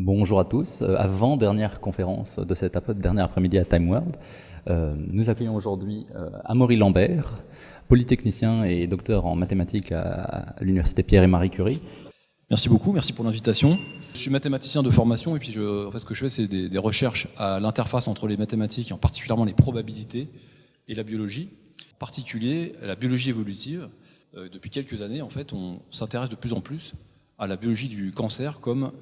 Bonjour à tous. Avant-dernière conférence de cet dernier après-midi à Time World, nous accueillons aujourd'hui Amaury Lambert, polytechnicien et docteur en mathématiques à l'université Pierre et Marie Curie. Merci beaucoup, merci pour l'invitation. Je suis mathématicien de formation et puis en fait, ce que je fais, c'est des recherches à l'interface entre les mathématiques, et en particulièrement les probabilités, et la biologie. En particulier, la biologie évolutive. Depuis quelques années, en fait, on s'intéresse de plus en plus à la biologie du cancer comme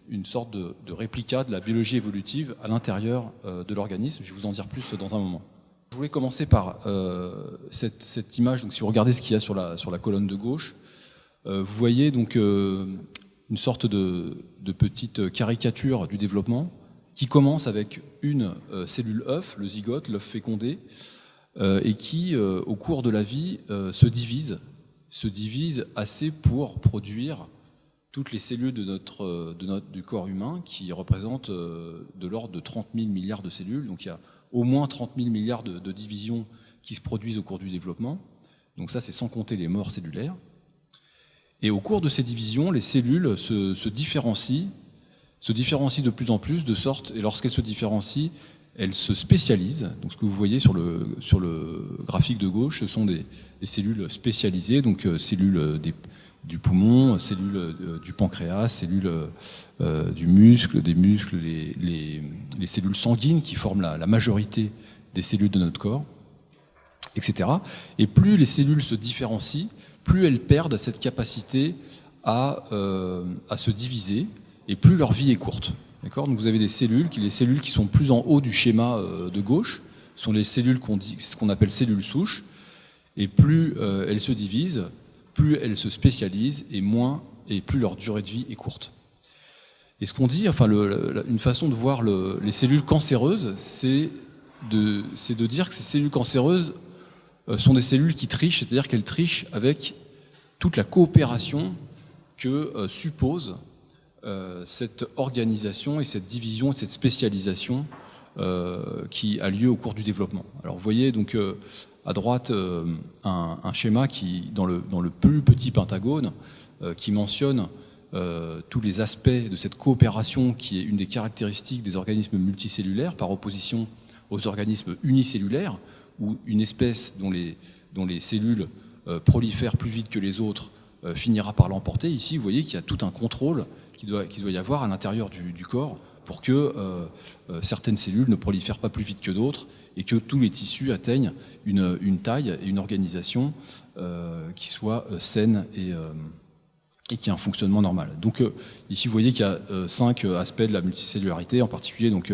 une sorte de réplica de la biologie évolutive à l'intérieur de l'organisme. Je vais vous en dire plus dans un moment. Je voulais commencer par cette image. Donc, si vous regardez ce qu'il y a sur la colonne de gauche, vous voyez donc une sorte de petite caricature du développement qui commence avec une cellule œuf, le zygote, l'œuf fécondé, et qui, au cours de la vie, se divise assez pour produire toutes les cellules du corps humain, qui représentent de l'ordre de 30 000 milliards de cellules. Donc il y a au moins 30 000 milliards de divisions qui se produisent au cours du développement. Donc ça, c'est sans compter les morts cellulaires. Et au cours de ces divisions, les cellules se différencient de plus en plus, de sorte, et lorsqu'elles se différencient, elles se spécialisent. Donc ce que vous voyez sur le graphique de gauche, ce sont des cellules spécialisées, donc cellules du poumon, cellules du pancréas, cellules du muscle, des muscles, les cellules sanguines qui forment la majorité des cellules de notre corps, etc. Et plus les cellules se différencient, plus elles perdent cette capacité à se diviser, et plus leur vie est courte. D'accord ? Donc vous avez les cellules qui sont plus en haut du schéma de gauche, sont les cellules ce qu'on appelle cellules souches, et plus elles se divisent, plus elles se spécialisent, et plus leur durée de vie est courte. Et ce qu'on dit, une façon de voir les cellules cancéreuses, c'est de dire que ces cellules cancéreuses sont des cellules qui trichent, c'est-à-dire qu'elles trichent avec toute la coopération que suppose cette organisation et cette division et cette spécialisation qui a lieu au cours du développement. Alors vous voyez donc à droite un schéma qui, dans le plus petit pentagone, qui mentionne tous les aspects de cette coopération qui est une des caractéristiques des organismes multicellulaires par opposition aux organismes unicellulaires, où une espèce dont les cellules prolifèrent plus vite que les autres finira par l'emporter. Ici, vous voyez qu'il y a tout un contrôle qu'il doit y avoir à l'intérieur du corps pour que certaines cellules ne prolifèrent pas plus vite que d'autres et que tous les tissus atteignent une taille et une organisation qui soit saine et qui a un fonctionnement normal. Donc ici, vous voyez qu'il y a 5 aspects de la multicellularité, en particulier donc,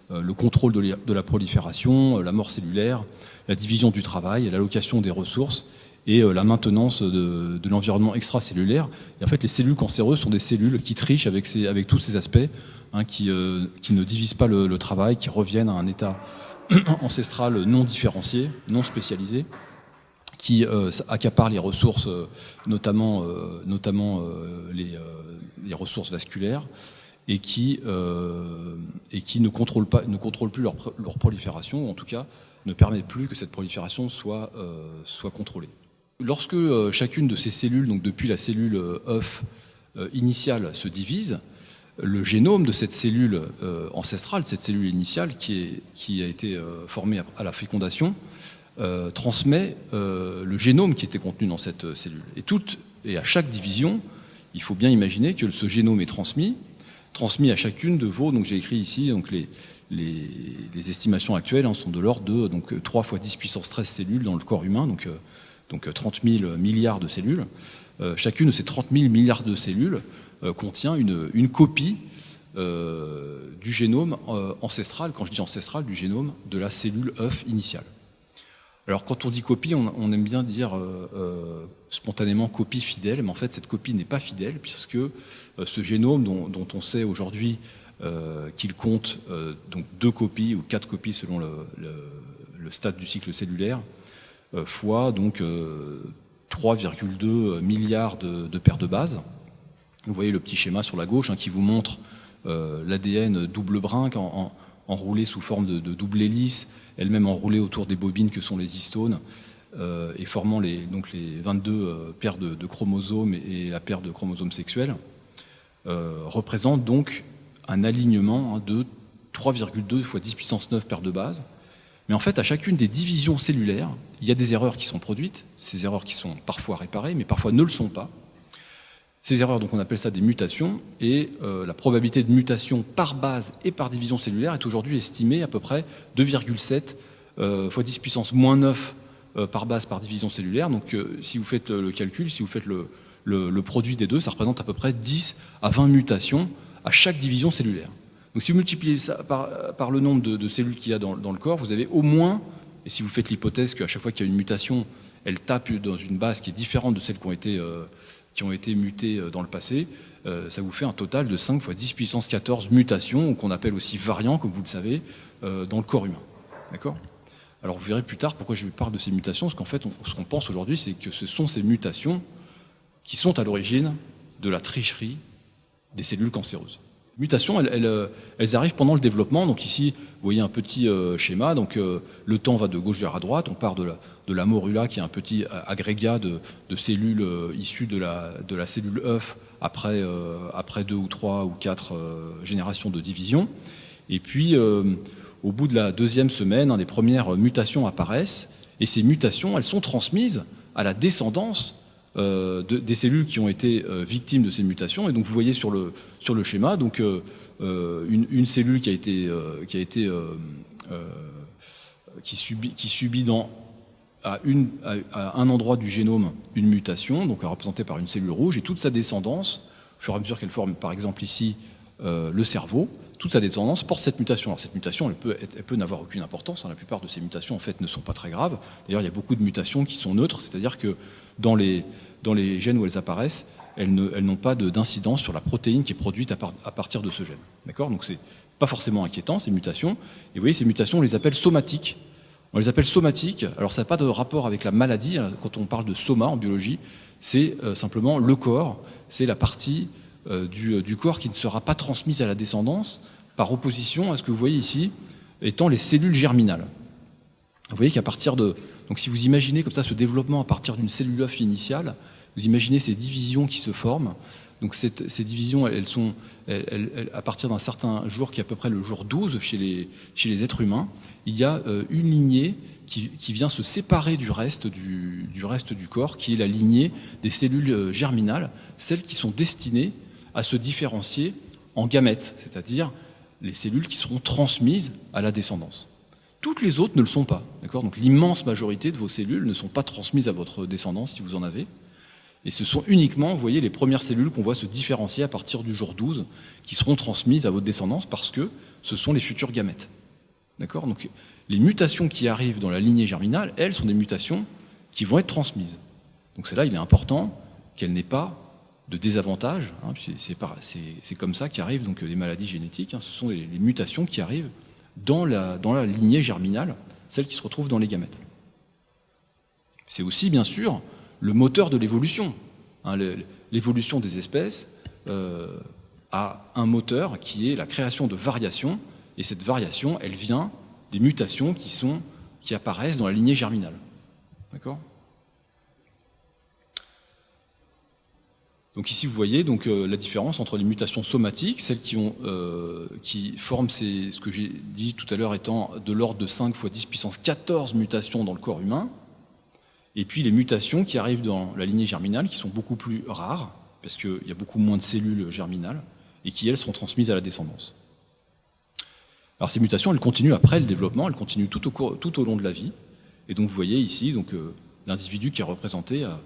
le contrôle de la prolifération, la mort cellulaire, la division du travail, l'allocation des ressources et la maintenance de l'environnement extracellulaire. Et en fait, les cellules cancéreuses sont des cellules qui trichent avec tous ces aspects, qui ne divisent pas le travail, qui reviennent à un état ancestral non différencié, non spécialisé, qui accapare les ressources, notamment les ressources vasculaires, et qui ne contrôlent plus leur prolifération, ou en tout cas ne permettent plus que cette prolifération soit contrôlée. Lorsque chacune de ces cellules, donc depuis la cellule œuf initiale, se divise, le génome de cette cellule ancestrale, cette cellule initiale qui a été formée à la fécondation, transmet le génome qui était contenu dans cette cellule. Et à chaque division, il faut bien imaginer que ce génome est transmis à chacune de vos. Donc j'ai écrit ici donc les estimations actuelles sont de l'ordre de 3 fois 10 puissance 13 cellules dans le corps humain, donc 30 000 milliards de cellules. Chacune de ces 30 000 milliards de cellules contient une copie du génome ancestral, quand je dis ancestral, du génome de la cellule œuf initiale. Alors quand on dit copie, on aime bien dire spontanément copie fidèle, mais en fait cette copie n'est pas fidèle, puisque ce génome dont on sait aujourd'hui qu'il compte donc 2 copies ou 4 copies selon le stade du cycle cellulaire, fois donc 3,2 milliards de paires de bases. Vous voyez le petit schéma sur la gauche qui vous montre l'ADN double brin enroulé sous forme de double hélice, elle-même enroulée autour des bobines que sont les histones, et formant les 22 paires de chromosomes et la paire de chromosomes sexuels, représente donc un alignement de 3,2 fois 10 puissance 9 paires de bases. Mais en fait, à chacune des divisions cellulaires, il y a des erreurs qui sont produites, ces erreurs qui sont parfois réparées, mais parfois ne le sont pas. Ces erreurs, donc on appelle ça des mutations, et la probabilité de mutation par base et par division cellulaire est aujourd'hui estimée à peu près 2,7 fois 10 puissance moins 9 par base par division cellulaire. Donc si vous faites le calcul, si vous faites le produit des deux, ça représente à peu près 10 à 20 mutations à chaque division cellulaire. Donc si vous multipliez ça par le nombre de cellules qu'il y a dans le corps, vous avez au moins, et si vous faites l'hypothèse qu'à chaque fois qu'il y a une mutation, elle tape dans une base qui est différente de celles qui ont été mutées dans le passé, ça vous fait un total de 5 fois 10 puissance 14 mutations, qu'on appelle aussi variants, comme vous le savez, dans le corps humain. D'accord ? Alors vous verrez plus tard pourquoi je parle de ces mutations, parce qu'en fait, ce qu'on pense aujourd'hui, c'est que ce sont ces mutations qui sont à l'origine de la tricherie des cellules cancéreuses. Les mutations, elles arrivent pendant le développement. Donc ici, vous voyez un petit schéma. Donc le temps va de gauche vers à droite. On part de la morula, qui est un petit agrégat de cellules issues de la cellule œuf après 2 ou 3 ou 4 générations de division. Et puis, au bout de la deuxième semaine, les premières mutations apparaissent. Et ces mutations, elles sont transmises à la descendance des cellules qui ont été victimes de ces mutations. Et donc vous voyez sur le schéma donc une cellule qui subit à un endroit du génome une mutation, donc représentée par une cellule rouge, et toute sa descendance, au fur et à mesure qu'elle forme par exemple ici le cerveau, toute sa descendance porte cette mutation. Alors cette mutation, elle peut n'avoir aucune importance. La plupart de ces mutations en fait ne sont pas très graves. D'ailleurs, il y a beaucoup de mutations qui sont neutres, c'est-à-dire que dans les gènes où elles apparaissent, elles n'ont pas d'incidence sur la protéine qui est produite à partir de ce gène. D'accord ? Donc c'est pas forcément inquiétant, ces mutations. Et vous voyez, ces mutations, on les appelle somatiques. On les appelle somatiques. Alors ça n'a pas de rapport avec la maladie. Quand on parle de soma en biologie, c'est simplement le corps, c'est la partie du corps qui ne sera pas transmise à la descendance, par opposition à ce que vous voyez ici, étant les cellules germinales. Vous voyez qu'à partir de... Donc si vous imaginez comme ça ce développement à partir d'une cellule œuf initiale, vous imaginez ces divisions qui se forment. Donc ces divisions, elles sont à partir d'un certain jour, qui est à peu près le jour 12 chez les êtres humains, il y a une lignée qui vient se séparer du reste du corps, qui est la lignée des cellules germinales, celles qui sont destinées à se différencier en gamètes, c'est-à-dire les cellules qui seront transmises à la descendance. Toutes les autres ne le sont pas. D'accord ? Donc l'immense majorité de vos cellules ne sont pas transmises à votre descendance, si vous en avez. Et ce sont uniquement, vous voyez, les premières cellules qu'on voit se différencier à partir du jour 12, qui seront transmises à votre descendance, parce que ce sont les futurs gamètes. D'accord ? Donc les mutations qui arrivent dans la lignée germinale, elles, sont des mutations qui vont être transmises. Donc c'est là, il est important qu'elles n'aient pas de désavantage. C'est comme ça qu'arrivent donc les maladies génétiques. Ce sont les mutations qui arrivent dans la lignée germinale, celles qui se retrouvent dans les gamètes. C'est aussi, bien sûr, le moteur de l'évolution. L'évolution des espèces a un moteur qui est la création de variations, et cette variation, elle vient des mutations qui apparaissent dans la lignée germinale. D'accord ? Donc ici, vous voyez donc, la différence entre les mutations somatiques, celles qui forment ce que j'ai dit tout à l'heure étant de l'ordre de 5 fois 10 puissance 14 mutations dans le corps humain, et puis les mutations qui arrivent dans la lignée germinale, qui sont beaucoup plus rares, parce qu'il y a beaucoup moins de cellules germinales, et qui, elles, seront transmises à la descendance. Alors ces mutations, elles continuent après le développement, elles continuent tout au long de la vie, et donc vous voyez ici l'individu qui est représenté a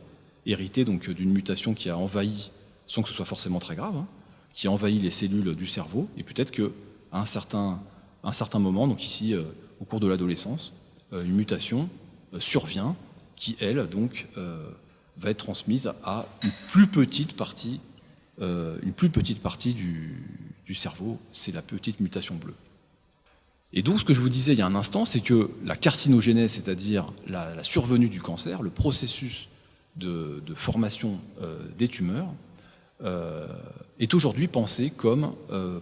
hérité d'une mutation qui a envahi, sans que ce soit forcément très grave, qui a envahi les cellules du cerveau, et peut-être qu'à un certain moment, donc ici au cours de l'adolescence, une mutation survient qui, elle, donc, va être transmise à une plus petite partie du cerveau, c'est la petite mutation bleue. Et donc, ce que je vous disais il y a un instant, c'est que la carcinogénèse, c'est-à-dire la survenue du cancer, le processus de formation des tumeurs, est aujourd'hui pensé comme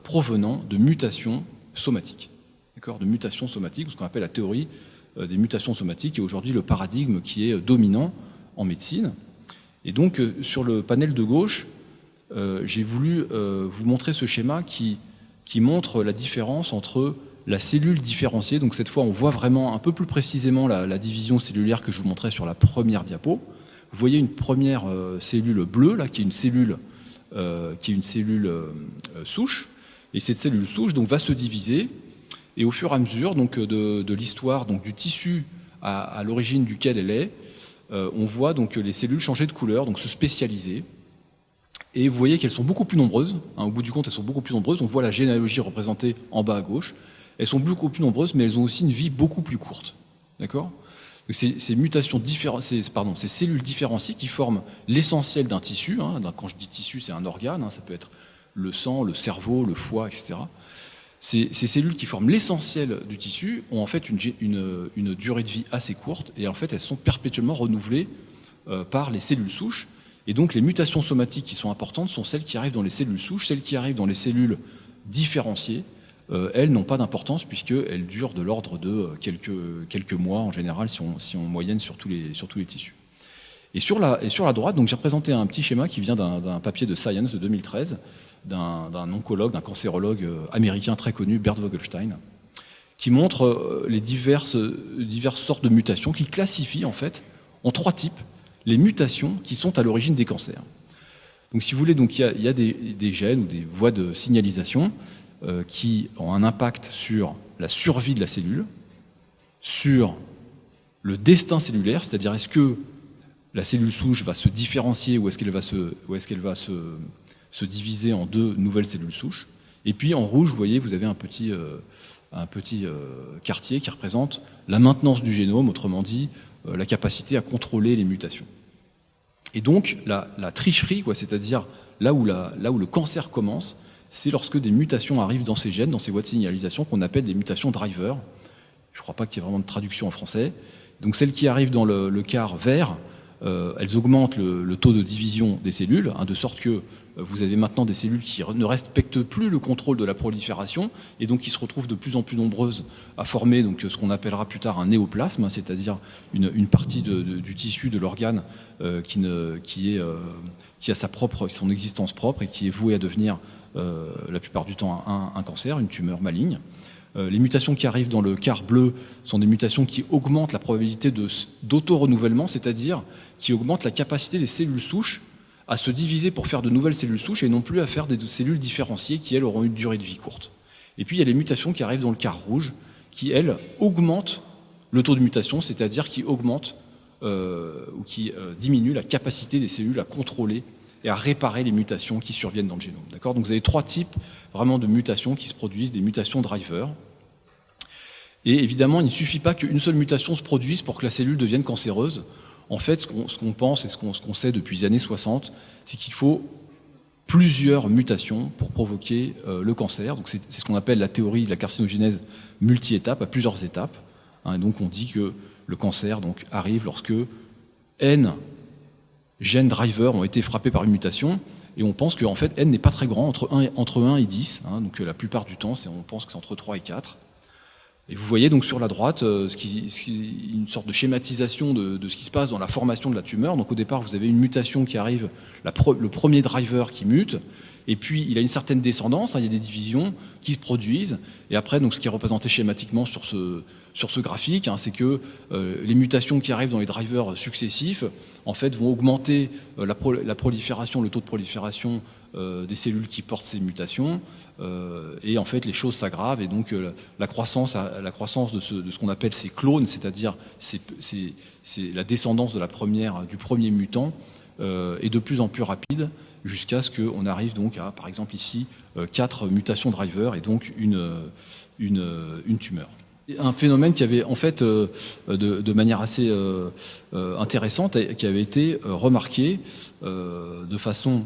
provenant de mutations somatiques. D'accord ? De mutations somatiques, ce qu'on appelle la théorie des mutations somatiques, est aujourd'hui le paradigme qui est dominant en médecine. Et donc, sur le panel de gauche, j'ai voulu vous montrer ce schéma qui qui montre la différence entre la cellule différenciée. Donc cette fois, on voit vraiment un peu plus précisément la division cellulaire que je vous montrais sur la première diapo. Vous voyez une première cellule bleue, là, qui est une cellule, souche. Et cette cellule souche donc, va se diviser. Et au fur et à mesure donc, de l'histoire donc, du tissu à l'origine duquel elle est, on voit donc, les cellules changer de couleur, donc se spécialiser. Et vous voyez qu'elles sont beaucoup plus nombreuses. Au bout du compte, elles sont beaucoup plus nombreuses. On voit la généalogie représentée en bas à gauche. Elles sont beaucoup plus nombreuses, mais elles ont aussi une vie beaucoup plus courte. D'accord ? Ces cellules différenciées qui forment l'essentiel d'un tissu. Quand je dis tissu, c'est un organe. Ça peut être le sang, le cerveau, le foie, etc. Ces cellules qui forment l'essentiel du tissu ont en fait une durée de vie assez courte. Et en fait, elles sont perpétuellement renouvelées par les cellules souches. Et donc les mutations somatiques qui sont importantes sont celles qui arrivent dans les cellules souches. Celles qui arrivent dans les cellules différenciées, elles n'ont pas d'importance puisqu'elles durent de l'ordre de quelques mois en général si on moyenne sur tous les tissus. Et sur la droite, donc j'ai représenté un petit schéma qui vient d'un papier de Science de 2013 d'un oncologue, d'un cancérologue américain très connu, Bert Vogelstein, qui montre les diverses sortes de mutations, qui classifient en fait en 3 types les mutations qui sont à l'origine des cancers. Donc si vous voulez, donc, il y a des gènes ou des voies de signalisation qui ont un impact sur la survie de la cellule, sur le destin cellulaire, c'est-à-dire est-ce que la cellule souche va se différencier ou est-ce qu'elle va se diviser en 2 nouvelles cellules souches. Et puis en rouge, vous voyez, vous avez un petit quartier qui représente la maintenance du génome, autrement dit, la capacité à contrôler les mutations. Et donc, la tricherie, c'est-à-dire là où le cancer commence, c'est lorsque des mutations arrivent dans ces gènes, dans ces voies de signalisation, qu'on appelle des mutations driver. Je ne crois pas qu'il y ait vraiment de traduction en français. Donc celles qui arrivent dans le quart vert, elles augmentent le taux de division des cellules, de sorte que vous avez maintenant des cellules qui ne respectent plus le contrôle de la prolifération et donc qui se retrouvent de plus en plus nombreuses à former donc, ce qu'on appellera plus tard un néoplasme, c'est-à-dire une partie du tissu de l'organe qui a son existence propre et qui est vouée à devenir la plupart du temps un cancer, une tumeur maligne. Les mutations qui arrivent dans le quart bleu sont des mutations qui augmentent la probabilité d'auto-renouvellement, c'est-à-dire qui augmentent la capacité des cellules souches à se diviser pour faire de nouvelles cellules souches et non plus à faire des cellules différenciées qui, elles, auront une durée de vie courte. Et puis, il y a les mutations qui arrivent dans le quart rouge qui, elles, augmentent le taux de mutation, c'est-à-dire qui augmentent ou qui diminuent la capacité des cellules à contrôler et à réparer les mutations qui surviennent dans le génome. D'accord ? Donc, vous avez 3 types vraiment de mutations qui se produisent, des mutations driver. Et évidemment, il ne suffit pas qu'une seule mutation se produise pour que la cellule devienne cancéreuse. En fait, ce qu'on pense et ce qu'on sait depuis les années 60, c'est qu'il faut plusieurs mutations pour provoquer le cancer. Donc c'est ce qu'on appelle la théorie de la carcinogénèse multi-étapes, à plusieurs étapes. Et donc on dit que le cancer donc, arrive lorsque N gènes drivers ont été frappés par une mutation, et on pense qu'en fait N n'est pas très grand, entre 1 et 10. Donc la plupart du temps, on pense que c'est entre 3 et 4. Et vous voyez donc sur la droite une sorte de schématisation de ce qui se passe dans la formation de la tumeur. Donc au départ, vous avez une mutation qui arrive, le premier driver qui mute, et puis il a une certaine descendance, il y a des divisions qui se produisent, et après, donc, ce qui est représenté schématiquement sur ce graphique, c'est que les mutations qui arrivent dans les drivers successifs, en fait, vont augmenter la prolifération, le taux de prolifération des cellules qui portent ces mutations, et en fait les choses s'aggravent, et donc la croissance de ce qu'on appelle ces clones, c'est-à-dire c'est la descendance du premier mutant, est de plus en plus rapide, jusqu'à ce qu'on arrive donc à, par exemple ici, 4 mutations driver et donc une tumeur. Un phénomène qui avait en fait de manière assez intéressante, qui avait été remarqué de façon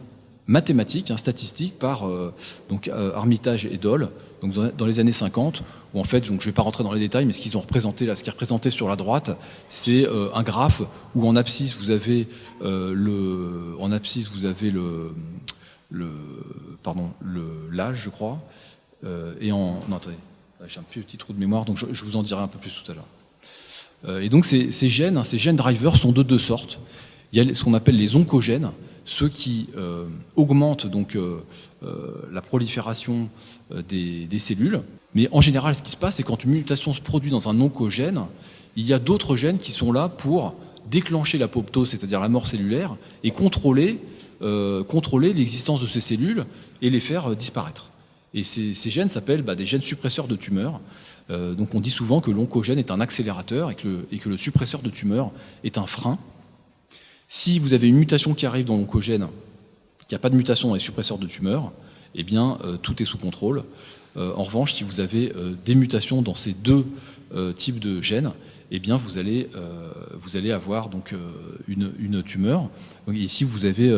mathématique, statistique, par Armitage et Dole, donc dans les années 50, où en fait, donc je ne vais pas rentrer dans les détails, mais ce qu'ils ont représenté là, ce qui est représenté sur la droite, c'est un graphe où en abscisse vous avez l'âge, je crois, et non, attendez, j'ai un petit trou de mémoire, donc je vous en dirai un peu plus tout à l'heure. Et donc ces gènes drivers sont de 2 sortes. Il y a ce qu'on appelle les oncogènes, ceux qui augmentent donc la prolifération des cellules. Mais en général, ce qui se passe, c'est quand une mutation se produit dans un oncogène, il y a d'autres gènes qui sont là pour déclencher l'apoptose, c'est-à-dire la mort cellulaire, et contrôler l'existence de ces cellules et les faire disparaître. Et ces gènes s'appellent des gènes suppresseurs de tumeurs. Donc on dit souvent que l'oncogène est un accélérateur et que le suppresseur de tumeurs est un frein. Si vous avez une mutation qui arrive dans l'oncogène, qu'il n'y a pas de mutation dans les suppresseurs de tumeurs, eh bien tout est sous contrôle. En revanche, si vous avez des mutations dans ces deux types de gènes, eh bien vous allez avoir donc une tumeur. Donc, ici vous avez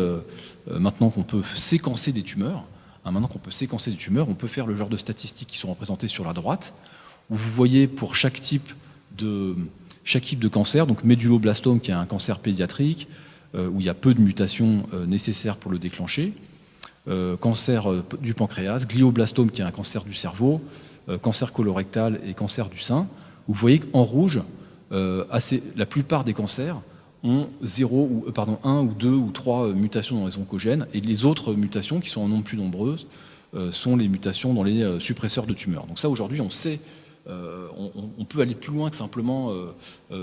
maintenant qu'on peut séquencer des tumeurs. On peut faire le genre de statistiques qui sont représentées sur la droite, où vous voyez pour chaque type de cancer, donc méduloblastome qui est un cancer pédiatrique, où il y a peu de mutations nécessaires pour le déclencher, cancer du pancréas, glioblastome qui est un cancer du cerveau, cancer colorectal et cancer du sein. Vous voyez qu'en rouge, la plupart des cancers ont 1 ou 2 ou 3 mutations dans les oncogènes, et les autres mutations, qui sont en nombre plus nombreuses, sont les mutations dans les suppresseurs de tumeurs. Donc ça, aujourd'hui, on sait, on peut aller plus loin que simplement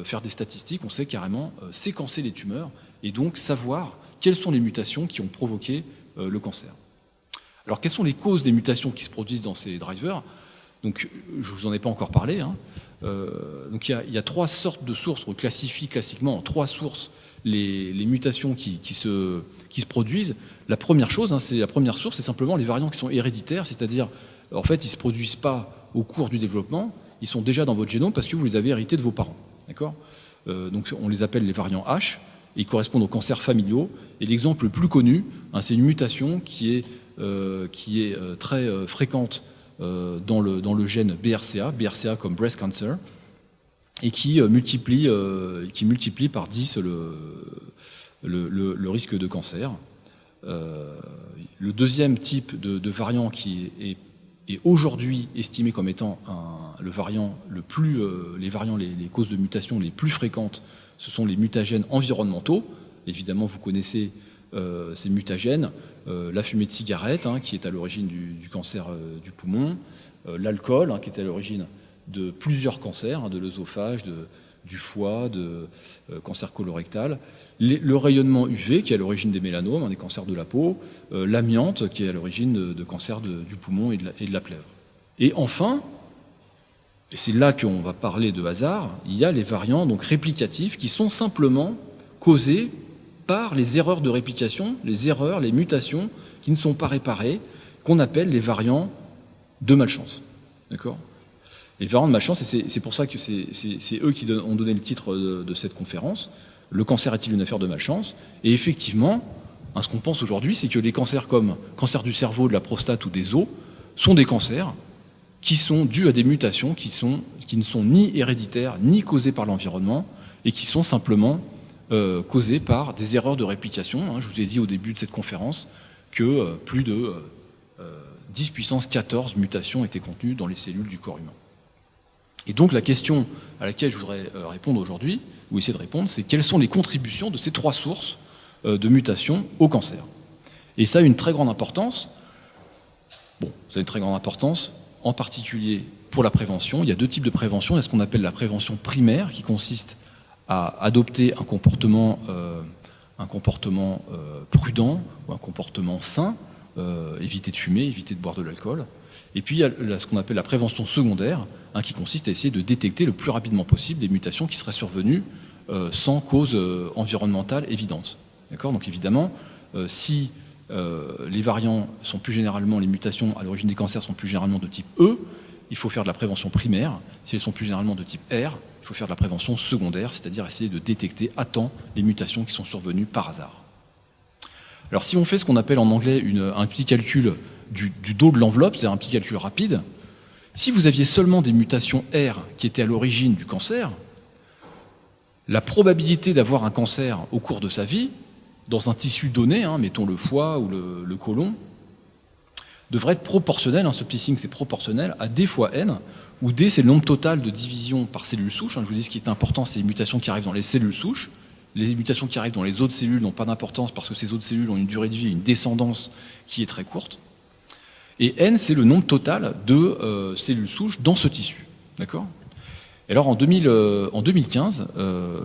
faire des statistiques, on sait carrément séquencer les tumeurs, et donc savoir quelles sont les mutations qui ont provoqué le cancer. Alors, quelles sont les causes des mutations qui se produisent dans ces drivers? Donc, je ne vous en ai pas encore parlé, hein. Donc il y a 3 sortes de sources. On classifie classiquement en 3 sources les mutations qui se produisent. La première chose, la première source, c'est simplement les variants qui sont héréditaires, c'est-à-dire en fait ils ne se produisent pas au cours du développement, ils sont déjà dans votre génome parce que vous les avez hérités de vos parents. D'accord ? Donc on les appelle les variants H, et ils correspondent aux cancers familiaux. Et l'exemple le plus connu, c'est une mutation qui est très fréquente dans le gène BRCA comme breast cancer, et qui multiplie par 10 le risque de cancer. Le deuxième type de variant qui est aujourd'hui estimé comme étant les causes de mutation les plus fréquentes, ce sont les mutagènes environnementaux. Évidemment, vous connaissez ces mutagènes, la fumée de cigarette, qui est à l'origine du cancer du poumon, l'alcool, qui est à l'origine de plusieurs cancers, de l'œsophage, du foie, de cancer colorectal, le rayonnement UV qui est à l'origine des mélanomes, des cancers de la peau, l'amiante qui est à l'origine de cancers du poumon et de la plèvre. Et enfin, et c'est là qu'on va parler de hasard, il y a les variants donc réplicatifs qui sont simplement causés par les erreurs de réplication, les mutations qui ne sont pas réparées, qu'on appelle les variants de malchance. D'accord ? Les variants de malchance, et c'est pour ça que c'est eux qui ont donné le titre de cette conférence. Le cancer est-il une affaire de malchance ? Et effectivement, ce qu'on pense aujourd'hui, c'est que les cancers comme cancer du cerveau, de la prostate ou des os sont des cancers qui sont dus à des mutations qui ne sont ni héréditaires, ni causées par l'environnement, et qui sont simplement causées par des erreurs de réplication. Je vous ai dit au début de cette conférence que plus de 10 puissance 14 mutations étaient contenues dans les cellules du corps humain. Et donc la question à laquelle je voudrais répondre aujourd'hui, ou essayer de répondre, c'est quelles sont les contributions de ces 3 sources de mutations au cancer. Et ça a une très grande importance. Ça a une très grande importance, en particulier pour la prévention. Il y a 2 types de prévention. Il y a ce qu'on appelle la prévention primaire, qui consiste à adopter un comportement prudent ou un comportement sain, éviter de fumer, éviter de boire de l'alcool. Et puis il y a ce qu'on appelle la prévention secondaire, qui consiste à essayer de détecter le plus rapidement possible des mutations qui seraient survenues sans cause environnementale évidente. D'accord ? Donc évidemment, si les variants sont plus généralement, les mutations à l'origine des cancers sont plus généralement de type E, il faut faire de la prévention primaire. Si elles sont plus généralement de type R, il faut faire de la prévention secondaire, c'est-à-dire essayer de détecter à temps les mutations qui sont survenues par hasard. Alors si on fait ce qu'on appelle en anglais un petit calcul du dos de l'enveloppe, c'est-à-dire un petit calcul rapide, si vous aviez seulement des mutations R qui étaient à l'origine du cancer, la probabilité d'avoir un cancer au cours de sa vie, dans un tissu donné, mettons le foie ou le côlon, devrait être proportionnelle, ce petit signe c'est proportionnel, à D fois N, où D c'est le nombre total de divisions par cellule souche. Je vous dis ce qui est important, c'est les mutations qui arrivent dans les cellules souches, Les mutations qui arrivent dans les autres cellules n'ont pas d'importance parce que ces autres cellules ont une durée de vie, une descendance qui est très courte. Et N, c'est le nombre total de cellules souches dans ce tissu. D'accord ? Et alors en 2015,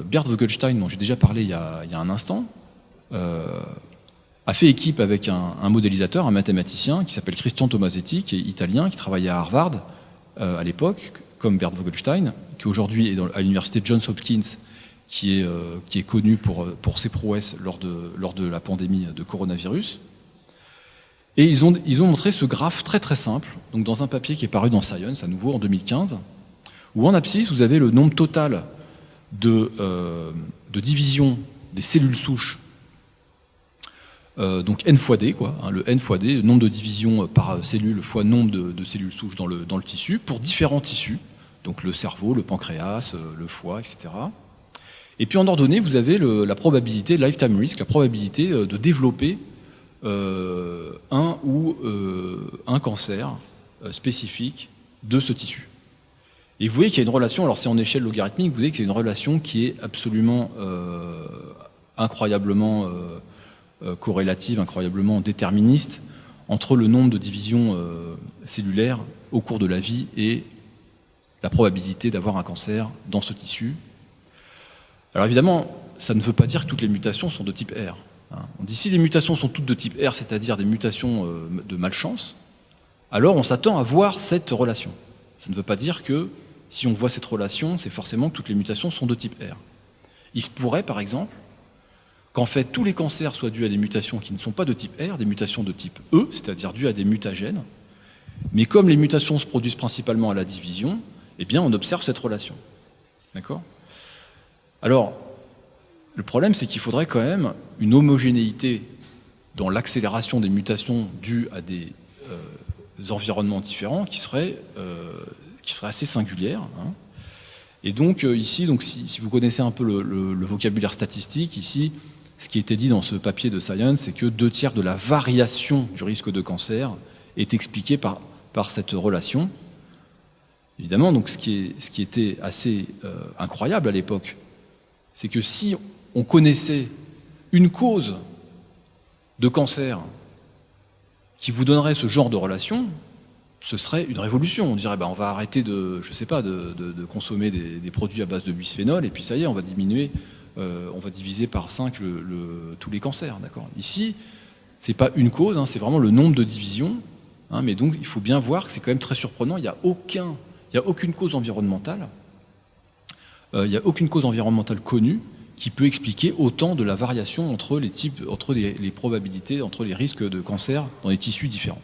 Bert Vogelstein, dont j'ai déjà parlé il y a un instant, a fait équipe avec un modélisateur, un mathématicien qui s'appelle Christian Tomasetti, qui est italien, qui travaillait à Harvard à l'époque, comme Bert Vogelstein, qui aujourd'hui est à l'université Johns Hopkins, qui est connu pour ses prouesses lors de la pandémie de coronavirus. Et ils ont montré ce graphe très très simple, donc dans un papier qui est paru dans Science, à nouveau en 2015, où en abscisse, vous avez le nombre total de division des cellules souches, donc N fois D, quoi, hein, le N fois D, le nombre de divisions par cellule fois nombre de cellules souches dans le tissu, pour différents tissus, donc le cerveau, le pancréas, le foie, etc. Et puis en ordonnée, vous avez la probabilité, lifetime risk, la probabilité de développer un cancer spécifique de ce tissu. Et vous voyez qu'il y a une relation, alors c'est en échelle logarithmique, vous voyez qu'il y a une relation qui est absolument incroyablement corrélative, incroyablement déterministe entre le nombre de divisions cellulaires au cours de la vie et la probabilité d'avoir un cancer dans ce tissu. Alors évidemment, ça ne veut pas dire que toutes les mutations sont de type R. On dit si les mutations sont toutes de type R, c'est-à-dire des mutations de malchance, alors on s'attend à voir cette relation. Ça ne veut pas dire que si on voit cette relation, c'est forcément que toutes les mutations sont de type R. Il se pourrait, par exemple, qu'en fait tous les cancers soient dus à des mutations qui ne sont pas de type R, des mutations de type E, c'est-à-dire dues à des mutagènes, mais comme les mutations se produisent principalement à la division, eh bien on observe cette relation. D'accord ? Alors, le problème, c'est qu'il faudrait quand même une homogénéité dans l'accélération des mutations dues à des environnements différents qui serait assez singulière. Hein. Et donc ici, si vous connaissez un peu le vocabulaire statistique, ici, ce qui était dit dans ce papier de Science, c'est que 2/3 de la variation du risque de cancer est expliquée par cette relation. Évidemment, donc ce qui était assez incroyable à l'époque, c'est que si on connaissait une cause de cancer qui vous donnerait ce genre de relation, ce serait une révolution. On dirait on va arrêter de consommer des produits à base de bisphénol et puis ça y est, on va diminuer, on va diviser par 5 tous les cancers. D'accord ? Ici, c'est pas une cause, hein, c'est vraiment le nombre de divisions. Hein, mais donc il faut bien voir que c'est quand même très surprenant. Il n'y a aucune cause environnementale. Il n'y a aucune cause environnementale connue qui peut expliquer autant de la variation entre les probabilités, entre les risques de cancer dans les tissus différents.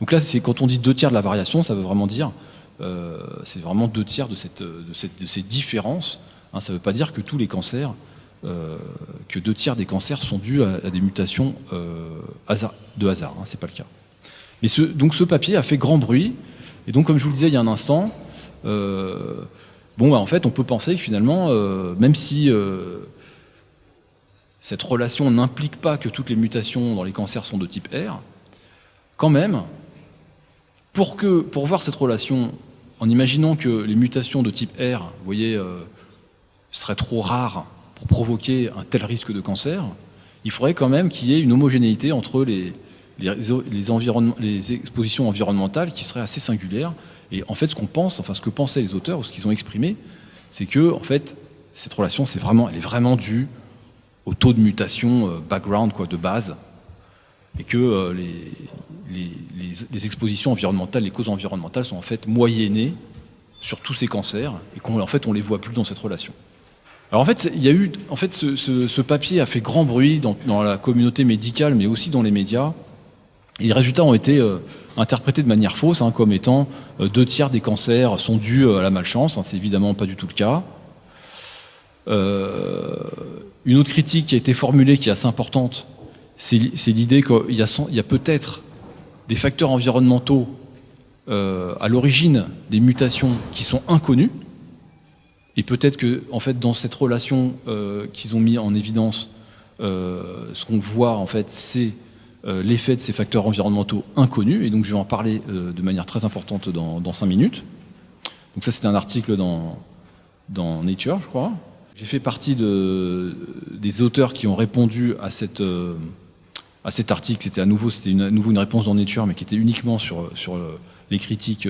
Donc là, c'est quand on dit 2/3 de la variation, ça veut vraiment dire, c'est vraiment 2/3 de ces différences. Hein, ça ne veut pas dire que tous les cancers, que 2/3 des cancers sont dus à des mutations de hasard. Hein, c'est pas le cas. Mais donc ce papier a fait grand bruit. Et donc, comme je vous le disais il y a un instant, en fait, on peut penser que finalement, même si cette relation n'implique pas que toutes les mutations dans les cancers sont de type R, quand même, pour voir cette relation, en imaginant que les mutations de type R, vous voyez, seraient trop rares pour provoquer un tel risque de cancer, il faudrait quand même qu'il y ait une homogénéité entre les expositions environnementales qui seraient assez singulières. Et en fait, ce que pensaient les auteurs, ou ce qu'ils ont exprimé, c'est que, en fait, cette relation, elle est vraiment due au taux de mutation background, de base, et que les expositions environnementales, les causes environnementales sont en fait moyennées sur tous ces cancers, et qu'en fait, on les voit plus dans cette relation. Alors en fait, ce papier a fait grand bruit dans la communauté médicale, mais aussi dans les médias. Et les résultats ont été interprétés de manière fausse, hein, comme étant 2/3 des cancers sont dus à la malchance. Hein, c'est évidemment pas du tout le cas. Une autre critique qui a été formulée, qui est assez importante, c'est l'idée qu'il y a peut-être des facteurs environnementaux à l'origine des mutations qui sont inconnus. Et peut-être que, en fait, dans cette relation qu'ils ont mis en évidence, ce qu'on voit, en fait, c'est l'effet de ces facteurs environnementaux inconnus, et donc je vais en parler de manière très importante dans 5 minutes. Donc ça, c'était un article dans Nature, je crois. J'ai fait partie des auteurs qui ont répondu à cet article. C'était à nouveau une réponse dans Nature, mais qui était uniquement sur les critiques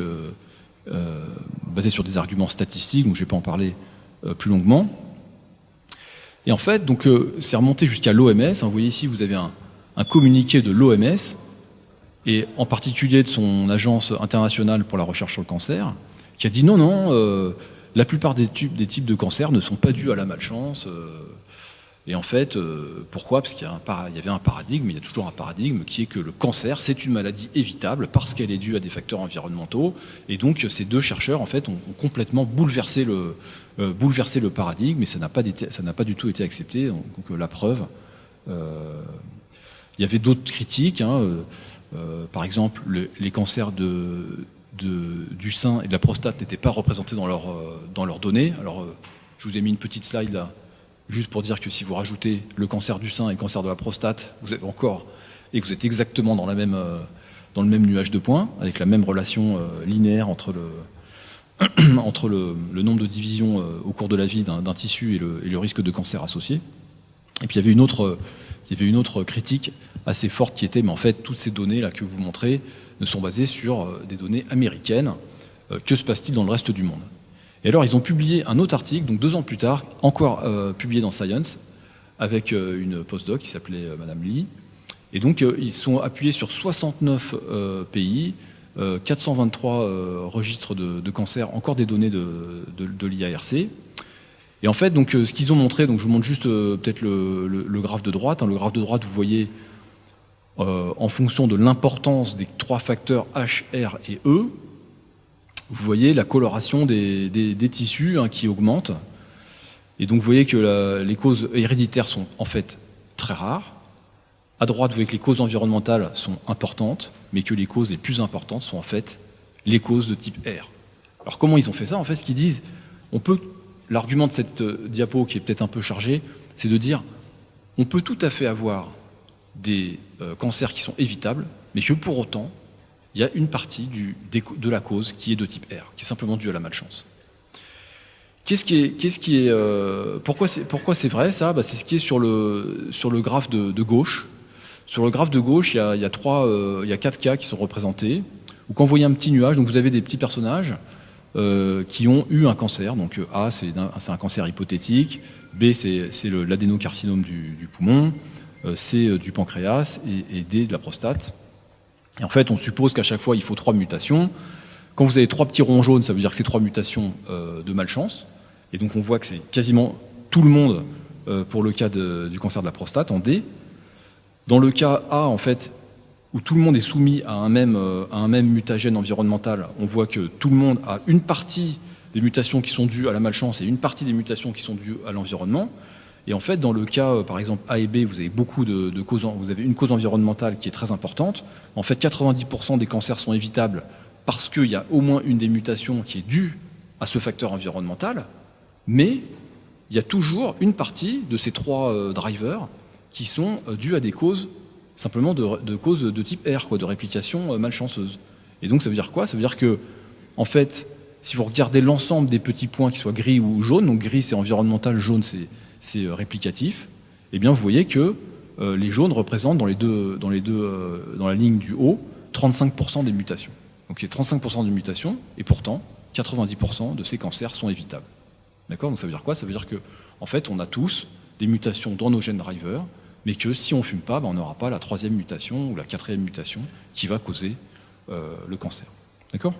basées sur des arguments statistiques, donc je ne vais pas en parler plus longuement. Et en fait, donc, c'est remonté jusqu'à l'OMS. Vous voyez ici, vous avez un communiqué de l'OMS, et en particulier de son agence internationale pour la recherche sur le cancer, qui a dit non, la plupart des types de cancer ne sont pas dus à la malchance. Et en fait, pourquoi ? Parce qu'il y avait un paradigme, il y a toujours un paradigme qui est que le cancer, c'est une maladie évitable parce qu'elle est due à des facteurs environnementaux. Et donc, ces deux chercheurs, en fait, ont complètement bouleversé le paradigme, et ça n'a pas du tout été accepté. Donc, la preuve. Il y avait d'autres critiques. Par exemple, les cancers du sein et de la prostate n'étaient pas représentés dans leurs données. Alors, je vous ai mis une petite slide là, juste pour dire que si vous rajoutez le cancer du sein et le cancer de la prostate, vous avez encore, et que vous êtes exactement dans le même nuage de points, avec la même relation linéaire entre le nombre de divisions au cours de la vie d'un tissu et le risque de cancer associé. Et puis il y avait une autre critique assez forte qui était, mais en fait, toutes ces données là que vous montrez ne sont basées sur des données américaines. Que se passe-t-il dans le reste du monde ? Et alors, ils ont publié un autre article, donc 2 ans plus tard, encore publié dans Science, avec une postdoc qui s'appelait Madame Lee. Et donc, ils sont appuyés sur 69 pays, 423 registres de cancer, encore des données de l'IARC. Et en fait, donc, ce qu'ils ont montré, donc je vous montre juste peut-être le graphe de droite. Le graphe de droite, vous voyez, en fonction de l'importance des 3 facteurs H, R et E, vous voyez la coloration des tissus qui augmente. Et donc vous voyez que les causes héréditaires sont en fait très rares. À droite, vous voyez que les causes environnementales sont importantes, mais que les causes les plus importantes sont en fait les causes de type R. Alors comment ils ont fait ça ? En fait, ce qu'ils disent, l'argument de cette diapo qui est peut-être un peu chargée, c'est de dire on peut tout à fait avoir des cancers qui sont évitables, mais que pour autant, il y a une partie de la cause qui est de type R, qui est simplement due à la malchance. Pourquoi c'est vrai ça ? C'est ce qui est sur le graphe de gauche. Sur le graphe de gauche, il y a 4 cas qui sont représentés. Ou quand vous voyez un petit nuage, donc vous avez des petits personnages qui ont eu un cancer. Donc A, c'est un cancer hypothétique. B, c'est l'adénocarcinome du poumon. C, du pancréas. Et D, de la prostate. Et en fait, on suppose qu'à chaque fois, il faut 3 mutations. Quand vous avez 3 petits ronds jaunes, ça veut dire que c'est 3 mutations de malchance. Et donc, on voit que c'est quasiment tout le monde pour le cas du cancer de la prostate, en D. Dans le cas A, en fait, où tout le monde est soumis à un même mutagène environnemental, on voit que tout le monde a une partie des mutations qui sont dues à la malchance et une partie des mutations qui sont dues à l'environnement. Et en fait, dans le cas, par exemple, A et B, vous avez beaucoup de causes. Vous avez une cause environnementale qui est très importante. En fait, 90% des cancers sont évitables parce qu'il y a au moins une des mutations qui est due à ce facteur environnemental. Mais il y a toujours une partie de ces 3 drivers qui sont dus à des causes, simplement de causes de type R, de réplication malchanceuse. Et donc, ça veut dire quoi ? Ça veut dire que, en fait, si vous regardez l'ensemble des petits points, qu'ils soient gris ou jaunes, donc gris c'est environnemental, jaune c'est réplicatif, eh bien vous voyez que les jaunes représentent dans la ligne du haut 35% des mutations. Donc il y a 35% de mutations, et pourtant 90% de ces cancers sont évitables. D'accord ? Donc ça veut dire quoi ? Ça veut dire que en fait on a tous des mutations dans nos gènes drivers, mais que si on ne fume pas, on n'aura pas la 3e mutation ou la 4e mutation qui va causer le cancer. D'accord ?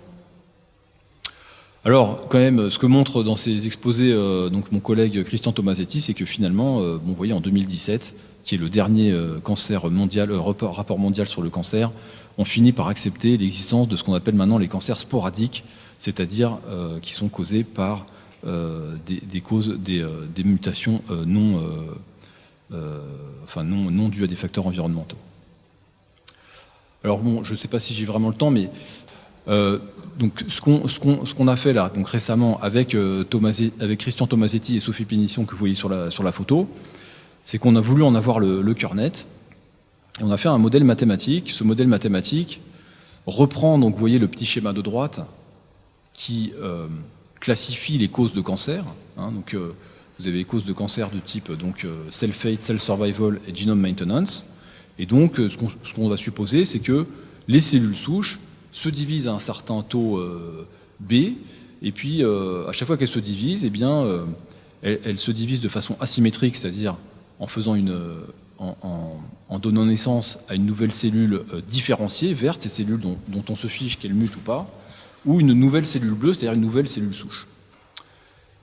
Alors, quand même, ce que montre dans ces exposés donc mon collègue Christian Tomasetti, c'est que finalement, vous voyez, en 2017, qui est le dernier cancer mondial, rapport mondial sur le cancer, on finit par accepter l'existence de ce qu'on appelle maintenant les cancers sporadiques, c'est-à-dire qui sont causés par des mutations non dues à des facteurs environnementaux. Alors bon, je ne sais pas si j'ai vraiment le temps, mais donc ce qu'on a fait là, donc récemment avec Christian Tomasetti et Sophie Pénisson que vous voyez sur la photo, c'est qu'on a voulu en avoir le cœur net. Et on a fait un modèle mathématique. Ce modèle mathématique reprend, donc vous voyez le petit schéma de droite qui classifie les causes de cancer. Donc vous avez les causes de cancer de type cell fate, cell survival et genome maintenance. Et donc, ce qu'on va supposer, c'est que les cellules souches se divisent à un certain taux B, et puis à chaque fois qu'elles se divisent, eh bien, elles se divisent de façon asymétrique, c'est-à-dire en faisant en donnant naissance à une nouvelle cellule différenciée, verte, ces cellules dont on se fiche qu'elles mutent ou pas, ou une nouvelle cellule bleue, c'est-à-dire une nouvelle cellule souche.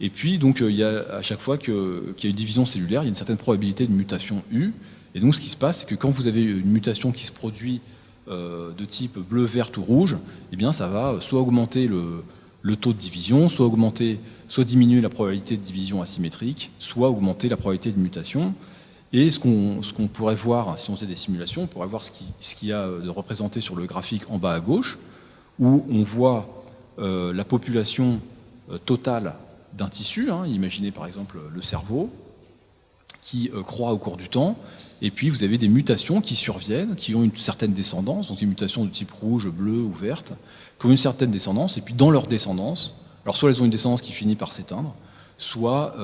Et puis, donc, il y a, à chaque fois qu'il y a une division cellulaire, il y a une certaine probabilité de mutation U. Et donc, ce qui se passe, c'est que quand vous avez une mutation qui se produit de type bleu, vert ou rouge, eh bien, ça va soit augmenter le taux de division, soit diminuer la probabilité de division asymétrique, soit augmenter la probabilité de mutation. Et ce qu'on pourrait voir, si on faisait des simulations, on pourrait voir ce qu'il y a de représenté sur le graphique en bas à gauche, où on voit la population totale d'un tissu, imaginez par exemple le cerveau, qui croît au cours du temps, et puis vous avez des mutations qui surviennent, qui ont une certaine descendance, donc des mutations de type rouge, bleu ou verte, qui ont une certaine descendance, et puis dans leur descendance, alors soit elles ont une descendance qui finit par s'éteindre, soit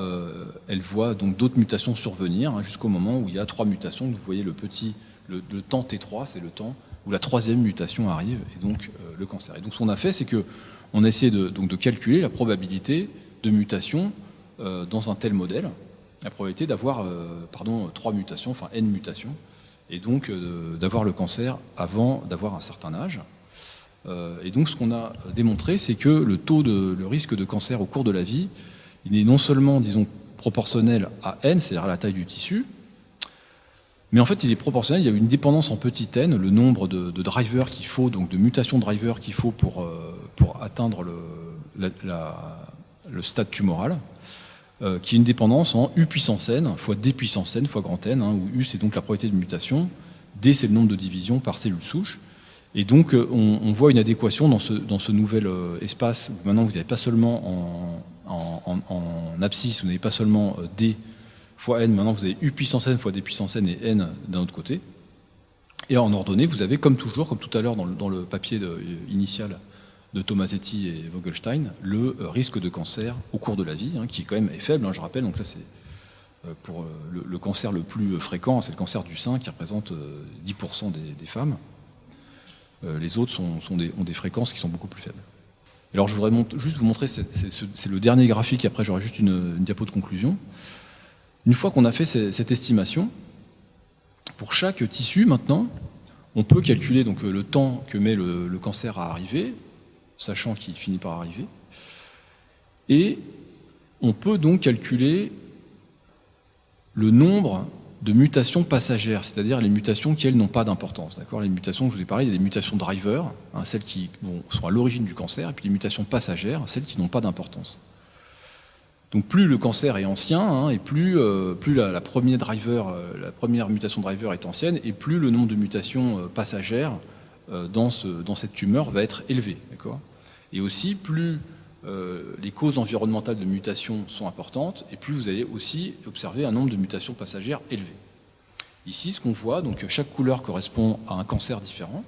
elles voient donc d'autres mutations survenir, jusqu'au moment où il y a 3 mutations. Vous voyez le temps T3, c'est le temps où la 3e mutation arrive, et donc le cancer. Et donc ce qu'on a fait, c'est qu'on a essayé de calculer la probabilité de mutation dans un tel modèle, la probabilité d'avoir 3 mutations, enfin n mutations, et donc d'avoir le cancer avant d'avoir un certain âge. Et donc ce qu'on a démontré, c'est que le risque de cancer au cours de la vie, il est non seulement, disons, proportionnel à n, c'est-à-dire à la taille du tissu, mais en fait il est proportionnel, il y a une dépendance en petit n, le nombre de drivers qu'il faut, donc de mutations drivers qu'il faut pour atteindre le stade tumoral, qui est une dépendance en U puissance n fois D puissance n fois grand N, où U c'est donc la probabilité de mutation, D c'est le nombre de divisions par cellule souche. Et donc on voit une adéquation dans ce nouvel espace où maintenant vous n'avez pas seulement en abscisse, vous n'avez pas seulement D fois N, maintenant vous avez U puissance N fois D puissance N et N d'un autre côté. Et en ordonnée, vous avez comme toujours, comme tout à l'heure dans le papier initial de Tomasetti et Vogelstein, le risque de cancer au cours de la vie, qui est quand même faible, je rappelle. Donc là, c'est pour le cancer le plus fréquent, c'est le cancer du sein qui représente 10% des femmes. Les autres ont des fréquences qui sont beaucoup plus faibles. Alors je voudrais juste vous montrer, c'est le dernier graphique, et après j'aurai juste une diapo de conclusion. Une fois qu'on a fait cette estimation, pour chaque tissu maintenant, on peut calculer donc le temps que met le cancer à arriver, sachant qu'il finit par arriver, et on peut donc calculer le nombre de mutations passagères, c'est-à-dire les mutations qui, elles, n'ont pas d'importance. D'accord ? Les mutations que je vous ai parlé, il y a des mutations driver, celles qui sont à l'origine du cancer, et puis les mutations passagères, celles qui n'ont pas d'importance. Donc plus le cancer est ancien, et plus la première mutation driver est ancienne, et plus le nombre de mutations passagères dans cette tumeur va être élevé. D'accord ? Et aussi, plus les causes environnementales de mutation sont importantes, et plus vous allez aussi observer un nombre de mutations passagères élevé. Ici, ce qu'on voit, donc chaque couleur correspond à un cancer différent.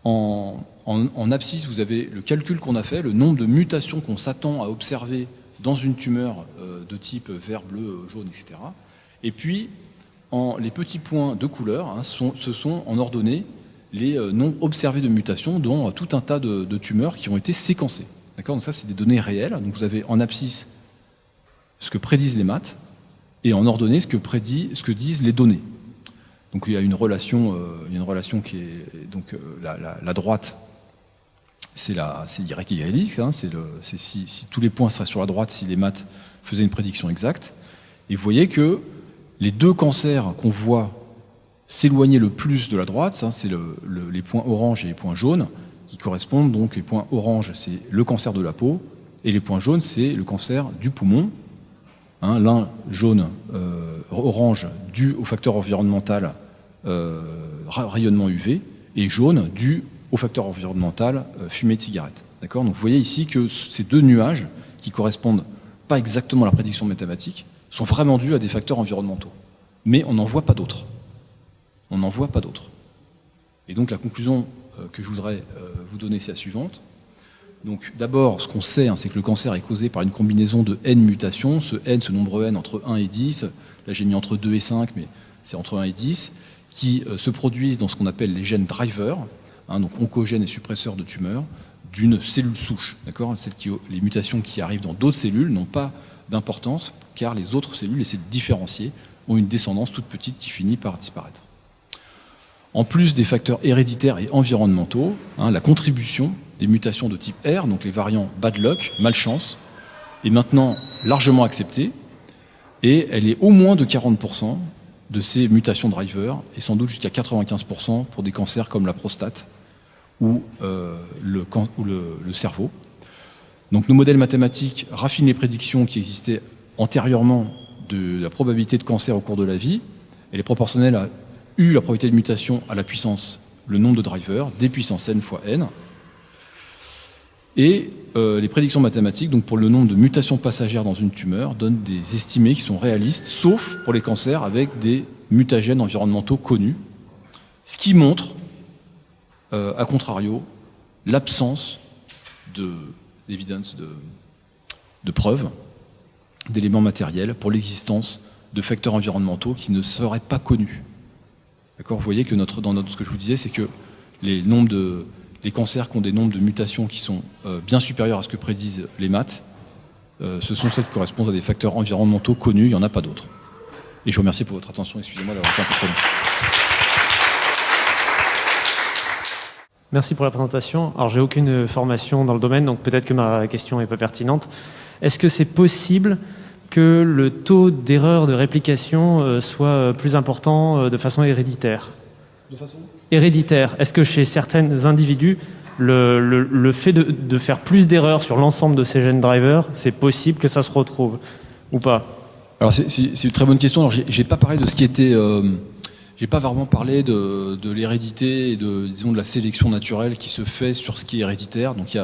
En abscisse, vous avez le calcul qu'on a fait, le nombre de mutations qu'on s'attend à observer dans une tumeur de type vert, bleu, jaune, etc. Et puis, les petits points de couleur, ce sont en ordonnée les nombres observés de mutations dans tout un tas de tumeurs qui ont été séquencées. D'accord ? Donc ça, c'est des données réelles. Donc vous avez en abscisse ce que prédisent les maths, et en ordonnée ce que disent les données. Donc il y a une relation qui est donc la droite, c'est Y-Y-X, c'est si tous les points seraient sur la droite, si les maths faisaient une prédiction exacte. Et vous voyez que les deux cancers qu'on voit s'éloigner le plus de la droite, c'est les points orange et les points jaunes, qui correspondent donc, les points orange, c'est le cancer de la peau, et les points jaunes, c'est le cancer du poumon. L'un jaune, orange, dû au facteur environnemental rayonnement UV, et jaune, dû au facteur environnemental fumée de cigarette. D'accord ? Donc vous voyez ici que ces deux nuages, qui correspondent pas exactement à la prédiction mathématique, sont vraiment dus à des facteurs environnementaux. Mais on n'en voit pas d'autres. On n'en voit pas d'autres. Et donc la conclusion que je voudrais vous donner, c'est la suivante. Donc d'abord, ce qu'on sait, c'est que le cancer est causé par une combinaison de N mutations. Ce nombre N entre 1 et 10, là j'ai mis entre 2 et 5, mais c'est entre 1 et 10, qui se produisent dans ce qu'on appelle les gènes drivers, donc oncogènes et suppresseurs de tumeurs, d'une cellule souche. D'accord ? Les mutations qui arrivent dans d'autres cellules n'ont pas d'importance, car les autres cellules, essaient de différencier, ont une descendance toute petite qui finit par disparaître. En plus des facteurs héréditaires et environnementaux, la contribution des mutations de type R, donc les variants bad luck, malchance, est maintenant largement acceptée, et elle est au moins de 40% de ces mutations driver, et sans doute jusqu'à 95% pour des cancers comme la prostate ou le cerveau. Donc nos modèles mathématiques raffinent les prédictions qui existaient antérieurement de la probabilité de cancer au cours de la vie. Elle est proportionnelle à la probabilité de mutation à la puissance, le nombre de drivers, d puissance n fois n. Et les prédictions mathématiques, donc pour le nombre de mutations passagères dans une tumeur, donnent des estimés qui sont réalistes, sauf pour les cancers avec des mutagènes environnementaux connus, ce qui montre, a contrario, l'absence d'évidence, de preuves, d'éléments matériels pour l'existence de facteurs environnementaux qui ne seraient pas connus. D'accord ? Vous voyez que ce que je vous disais, c'est que les cancers qui ont des nombres de mutations qui sont bien supérieurs à ce que prédisent les maths, ce sont celles qui correspondent à des facteurs environnementaux connus, il n'y en a pas d'autres. Et je vous remercie pour votre attention, excusez-moi d'avoir été un peu trop long. Merci pour la présentation. Alors, j'ai aucune formation dans le domaine, donc peut-être que ma question n'est pas pertinente. Est-ce que c'est possible que le taux d'erreur de réplication soit plus important de façon héréditaire ? De façon héréditaire. Est-ce que chez certains individus, le fait de faire plus d'erreurs sur l'ensemble de ces gènes drivers, c'est possible que ça se retrouve ou pas ? Alors c'est une très bonne question. Alors j'ai pas parlé de ce qui était... j'ai pas vraiment parlé de l'hérédité et de la sélection naturelle qui se fait sur ce qui est héréditaire. Donc il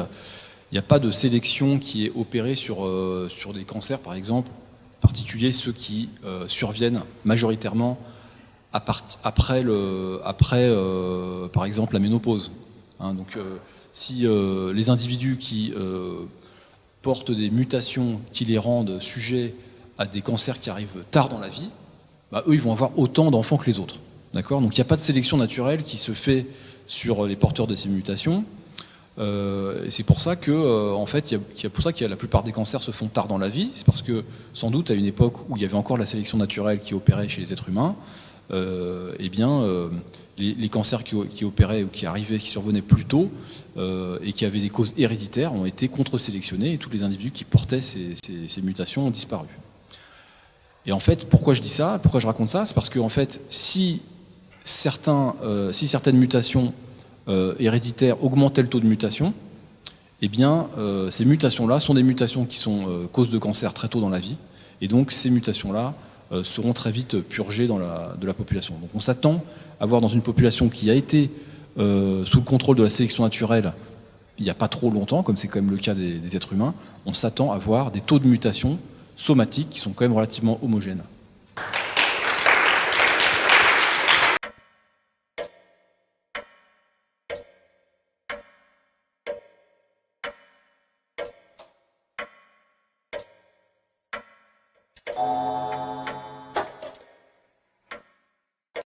n'y a pas de sélection qui est opérée sur des cancers, par exemple, en particulier ceux qui surviennent majoritairement après par exemple, la ménopause. Donc si les individus qui portent des mutations qui les rendent sujets à des cancers qui arrivent tard dans la vie, eux, ils vont avoir autant d'enfants que les autres. D'accord ? Donc il n'y a pas de sélection naturelle qui se fait sur les porteurs de ces mutations. Et c'est pour ça que, en fait, la plupart des cancers se font tard dans la vie. C'est parce que, sans doute, à une époque où il y avait encore la sélection naturelle qui opérait chez les êtres humains, les cancers qui opéraient ou qui survenaient plus tôt et qui avaient des causes héréditaires ont été contre-sélectionnés et tous les individus qui portaient ces mutations ont disparu. Et en fait, pourquoi je dis ça ? Pourquoi je raconte ça ? C'est parce que, en fait, si certaines mutations héréditaires augmentaient le taux de mutation, eh bien, ces mutations-là sont des mutations qui sont cause de cancer très tôt dans la vie, et donc ces mutations-là seront très vite purgées de la population. Donc on s'attend à voir dans une population qui a été sous le contrôle de la sélection naturelle il n'y a pas trop longtemps, comme c'est quand même le cas des êtres humains, on s'attend à voir des taux de mutation somatiques qui sont quand même relativement homogènes.